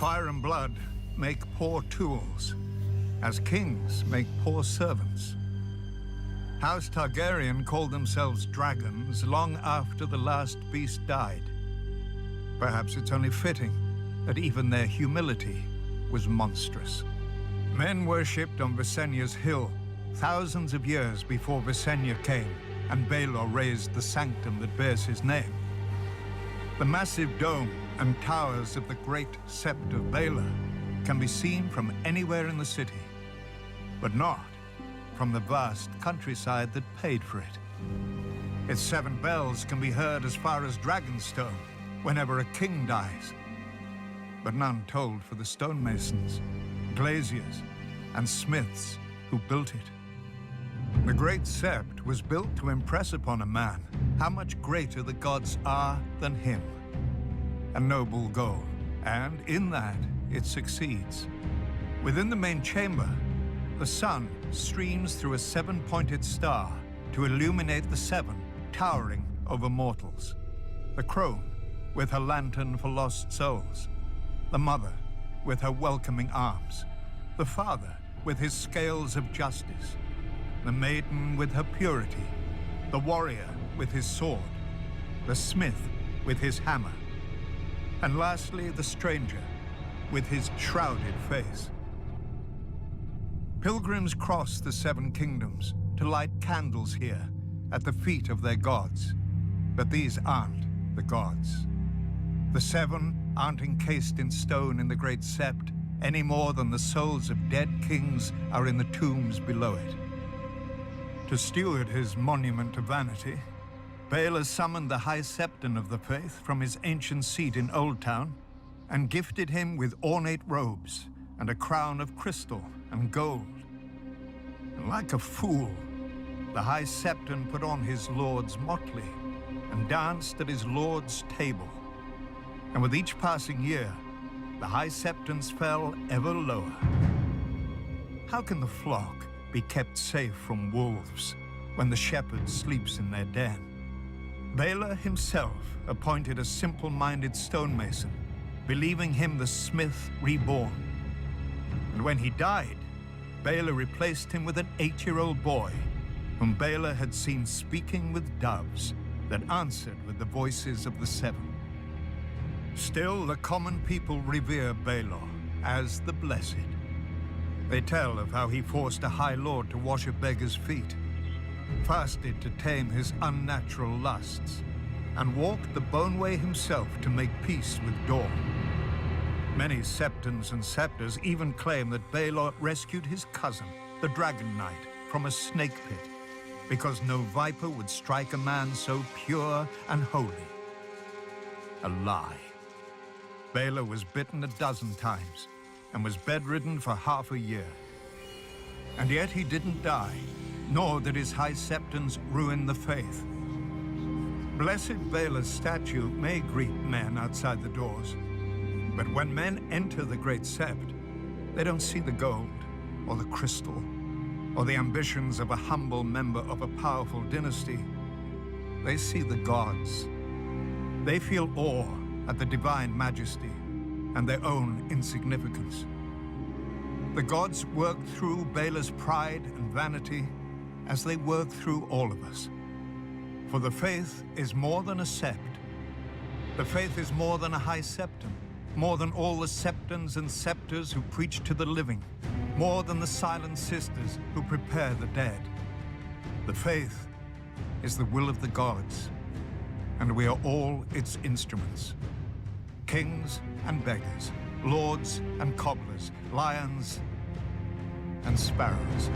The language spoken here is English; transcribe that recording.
Fire and blood make poor tools, as kings make poor servants. House Targaryen called themselves dragons long after the last beast died. Perhaps it's only fitting that even their humility was monstrous. Men worshipped on Visenya's hill thousands of years before Visenya came and Baelor raised the sanctum that bears his name. The massive dome and towers of the great Sept of Baelor can be seen from anywhere in the city, but not from the vast countryside that paid for it. Its 7 bells can be heard as far as Dragonstone whenever a king dies, but none tolled for the stonemasons, glaziers, and smiths who built it. The great Sept was built to impress upon a man how much greater the gods are than him. A noble goal, and in that it succeeds. Within the main chamber, the sun streams through a 7-pointed star to illuminate the 7 towering over mortals. The crone with her lantern for lost souls, the mother with her welcoming arms, the father with his scales of justice, the maiden with her purity, the warrior with his sword, the smith with his hammer, and lastly the stranger with his shrouded face. Pilgrims cross the 7 kingdoms to light candles here at the feet of their gods, but these aren't the gods. The 7 aren't encased in stone in the great Sept any more than the souls of dead kings are in the tombs below it. To steward his monument to vanity, Baelor summoned the High Septon of the Faith from his ancient seat in Old Town and gifted him with ornate robes and a crown of crystal and gold. And like a fool, the High Septon put on his lord's motley and danced at his lord's table. And with each passing year, the High Septons fell ever lower. How can the flock be kept safe from wolves when the shepherd sleeps in their den? Baelor himself appointed a simple-minded stonemason, believing him the smith reborn. And when he died, Baelor replaced him with an 8-year-old boy, whom Baelor had seen speaking with doves that answered with the voices of the 7. Still, the common people revere Baelor as the Blessed. They tell of how he forced a High Lord to wash a beggar's feet, fasted to tame his unnatural lusts, and walked the bone way himself to make peace with dawn. Many Septons and Septors even claim that Baelor rescued his cousin, the Dragon Knight, from a snake pit, because no viper would strike a man so pure and holy. A lie. Baelor was bitten a dozen times and was bedridden for half a year. And yet he didn't die, nor did his High Septons ruin the faith. Blessed Baelor's statue may greet men outside the doors, but when men enter the great Sept, they don't see the gold or the crystal or the ambitions of a humble member of a powerful dynasty. They see the gods. They feel awe at the divine majesty and their own insignificance. The gods work through Baelor's pride and vanity as they work through all of us. For the faith is more than a sept. The faith is more than a High Septon, more than all the Septons and Septors who preach to the living, more than the silent sisters who prepare the dead. The faith is the will of the gods, and we are all its instruments. Kings and beggars, lords and cobblers, lions and sparrows.